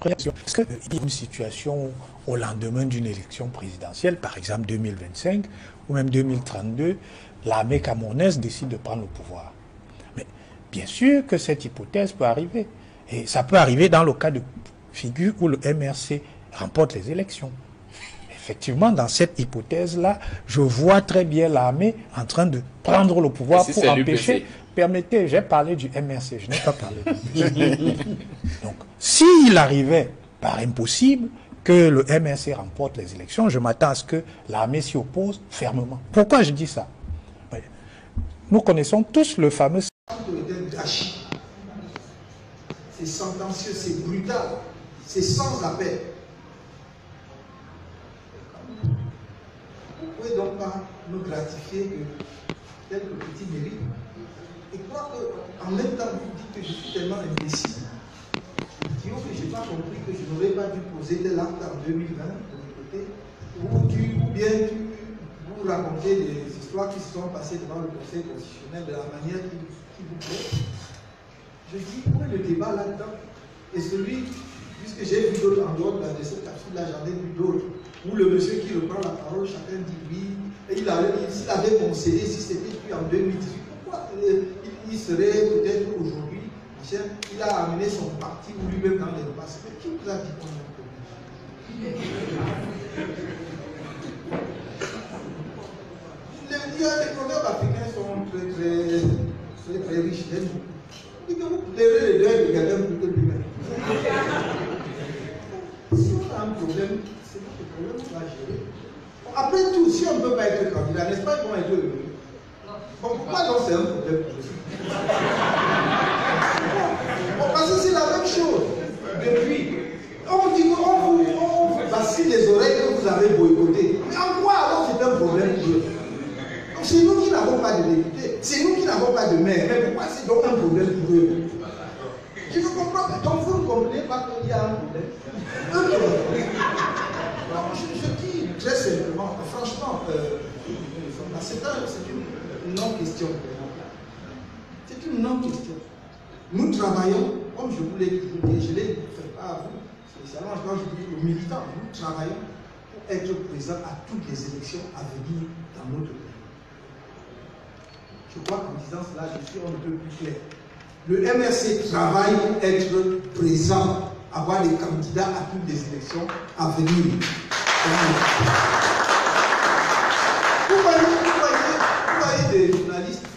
Est-ce qu'il y a une situation au lendemain d'une élection présidentielle, par exemple 2025 ou même 2032, l'armée camerounaise décide de prendre le pouvoir? Mais bien sûr que cette hypothèse peut arriver. Et ça peut arriver dans le cas de figure où le MRC remporte les élections. Effectivement, dans cette hypothèse-là, je vois très bien l'armée en train de prendre le pouvoir pour empêcher... Permettez, j'ai parlé du MRC, je n'ai pas parlé du MRC. Donc, s'il arrivait, par impossible, que le MRC remporte les élections, je m'attends à ce que l'armée s'y oppose fermement. Pourquoi je dis ça? Nous connaissons tous le fameux... C'est sentencieux, c'est brutal, c'est sans appel. Vous ne pouvez donc pas nous gratifier de quelques petits mérites. Et crois qu'en même temps, vous dites que je suis tellement imbécile. Je dis que je n'ai pas compris que je n'aurais pas dû poser tel acte en 2020 de mon côté, ou bien vous raconter des histoires qui se sont passées devant le Conseil constitutionnel de la manière qui vous plaît. Je dis, où est le débat là-dedans? Et celui, puisque j'ai vu d'autres en dehors de cette capsule-là, j'en ai vu d'autres, où le monsieur qui reprend la parole, chacun dit oui, et s'il avait conseillé, si c'était plus en 2018, pourquoi il serait peut-être aujourd'hui, il a amené son parti ou lui-même dans l'impasse. Mais qui vous a dit qu'on a un problème? Les proverbes africains sont très riches. Et que vous plairez les deux de quelqu'un plus que lui-même. Si on a un problème, c'est notre problème, on va gérer. Après tout, si on ne peut pas être candidat, n'est-ce pas qu'on va être heureux? Bon, pourquoi donc c'est un problème? Bon, parce que c'est la même chose. Depuis, on dit qu'on vous vacille les oreilles que vous avez boycotté. Mais en quoi alors c'est un problème pour eux? Donc c'est nous qui n'avons pas de députés, c'est nous qui n'avons pas de maire. Mais pourquoi c'est donc un problème pour eux? Je ne comprends pas. Donc vous ne comprenez pas qu'il y a un problème. Je dis très simplement, franchement, c'est une non-question. C'est une non-question. Nous travaillons, comme je vous l'ai dit, je ne l'ai fait pas à vous, spécialement quand je dis aux militants, nous travaillons pour être présents à toutes les élections à venir dans notre pays. Je crois qu'en disant cela, je suis un peu plus clair. Le MRC travaille pour être présent, avoir des candidats à toutes les élections à venir. Vous voyez des journalistes.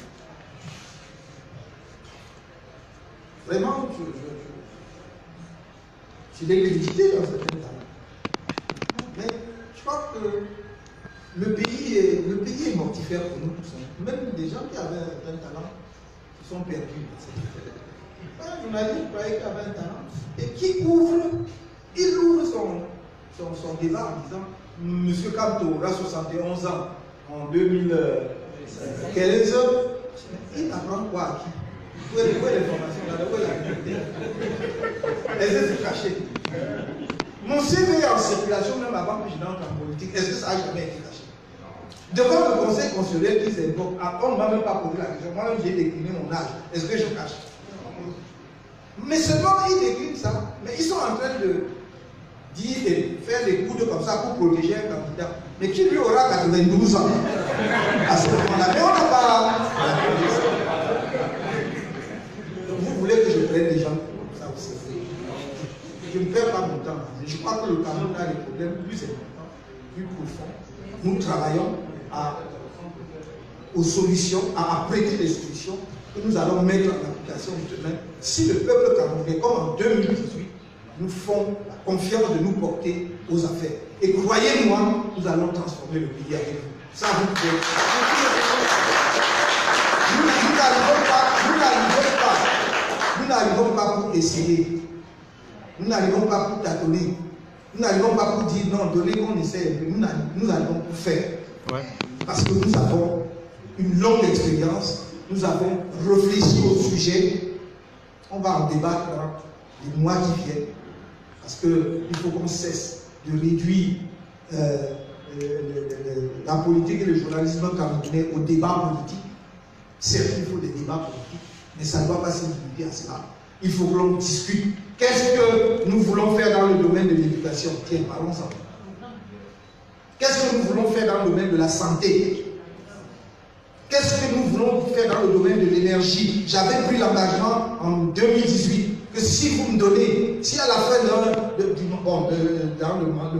Vraiment, je l'ai crédité dans certains talents. Mais je crois que le pays est mortifère pour nous tous. Même des gens qui avaient un talent qui sont perdus. Un journaliste croyait qu'il avait un talent et qui ouvre son débat en disant Monsieur Kamto aura 71 ans en 2015. Il apprend quoi à qui? Où est l'information là? Où est la vérité? Est-ce que c'est caché? Mon CV est en circulation même avant que je n'entre en politique. Est-ce que ça n'a jamais été caché? Devant le conseil constitutionnel qui s'invoque, on ne m'a même pas posé la question. Moi-même, j'ai décliné mon âge. Est-ce que je cache? Mais seulement, ils déclinent ça. Mais ils sont en train de dire et faire des coudes comme ça pour protéger un candidat. Mais qui lui aura 92 ans à ce moment-là? Mais on n'a pas. Vous voulez que je prenne des gens comme ça aussi? Je ne perds pas mon temps. Je crois que le Cameroun a des problèmes plus importants, plus profonds. Nous travaillons aux solutions, à prêter des solutions que nous allons mettre en application demain. Si le peuple camerounais, comme en 2018, nous font la confiance de nous porter aux affaires. Et croyez-moi, nous allons transformer le pays avec vous. Ça vous plaît. Nous n'arrivons pas pour essayer. Nous n'arrivons pas pour tâtonner. Nous n'arrivons pas pour dire non, donnez qu'on essaie. Nous arrivons pour faire. Ouais. Parce que nous avons une longue expérience. Nous avons réfléchi au sujet. On va en débattre dans les mois qui viennent. Parce qu'il faut qu'on cesse de réduire la politique et le journalisme camerounais au débat politique. Certes, il faut des débats politiques, mais ça ne doit pas se limiter à cela. Il faut que l'on discute. Qu'est-ce que nous voulons faire dans domaine de l'éducation. Tiens, parlons-en. Qu'est-ce que nous voulons faire dans le domaine de la santé? Qu'est-ce que nous voulons faire dans le domaine de l'énergie? J'avais pris l'engagement en 2018 que si vous me donnez, si à la fin dans le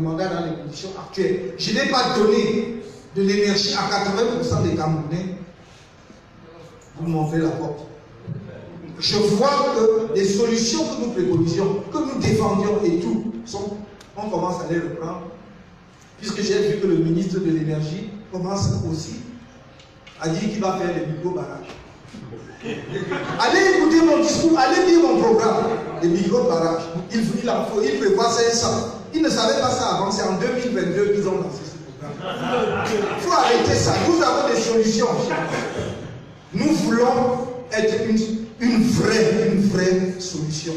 mandat, dans les conditions actuelles, je n'ai pas donné de l'énergie à 80% des Camerounais, vous montrez la porte. Je vois que les solutions que nous préconisions, que nous défendions et tout, on commence à les reprendre, puisque j'ai vu que le ministre de l'énergie commence aussi à dire qu'il va faire les micro-barrages. Allez écouter mon discours, allez lire mon programme, les micro-barrages. Il prévoit 500. Ils ne savaient pas ça avant, c'est en 2022 qu'ils ont lancé ce programme. Il faut arrêter ça, nous avons des solutions. Nous voulons être une vraie solution.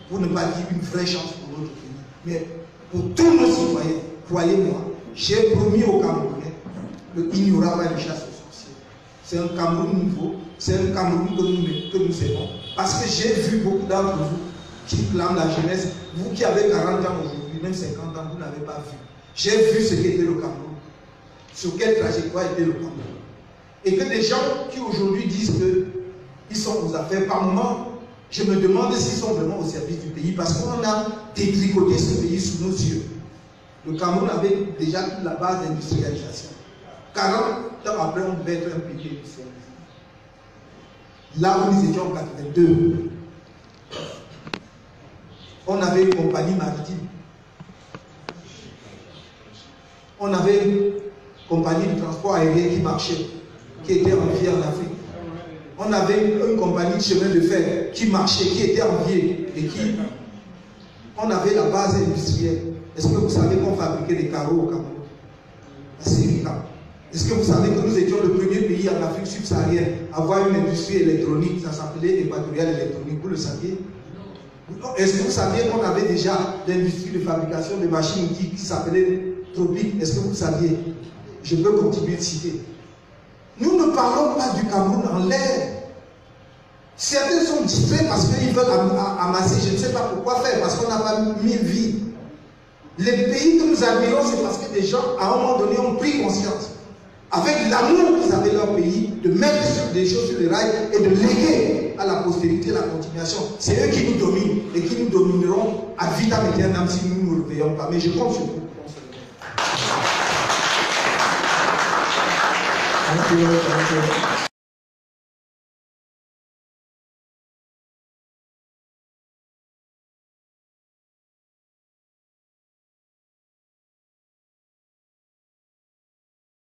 Pour ne pas dire une vraie chance pour notre pays. Mais pour tous nos citoyens, croyez-moi, j'ai promis aux Camerounais qu'il n'y aura pas de chasse aux sorciers. C'est un Cameroun nouveau, c'est un Cameroun que nous aimons. Parce que j'ai vu beaucoup d'entre vous qui clament la jeunesse, vous qui avez 40 ans aujourd'hui, même 50 ans, vous n'avez pas vu. J'ai vu ce qu'était le Cameroun, sur quelle trajectoire était le Cameroun. Et que des gens qui aujourd'hui disent qu'ils sont aux affaires, par moment, je me demande s'ils sont vraiment au service du pays, parce qu'on a détricoté ce pays sous nos yeux. Le Cameroun avait déjà toute la base d'industrialisation. 40 ans après, on devait être un pays industrialisé. Là où nous étions en 82, on avait une compagnie maritime. On avait une compagnie de transport aérien qui marchait, qui était enviée en Afrique. On avait une compagnie de chemin de fer qui marchait, qui était enviée et qui... On avait la base industrielle. Est-ce que vous savez qu'on fabriquait des carreaux au Cameroun? La série K. Est-ce que vous savez que nous étions le premier pays en Afrique subsaharienne à avoir une industrie électronique? Ça s'appelait Équatorial Électronique. Vous le saviez? Est-ce que vous saviez qu'on avait déjà l'industrie de fabrication de machines qui s'appelait Tropique? Est-ce que vous le saviez? Je peux continuer de citer. Nous ne parlons pas du Cameroun en l'air. Certains sont distraits parce qu'ils veulent amasser, je ne sais pas pourquoi faire, parce qu'on n'a pas 1000 vies. Les pays que nous admirons, c'est parce que des gens, à un moment donné, ont pris conscience, avec l'amour qu'ils avaient leur pays, de mettre des choses sur les rails et de léguer à la postérité la continuation. C'est eux qui nous dominent et qui nous domineront à vitam aeternam si nous ne nous réveillons pas. Mais je compte sur vous. Thank you.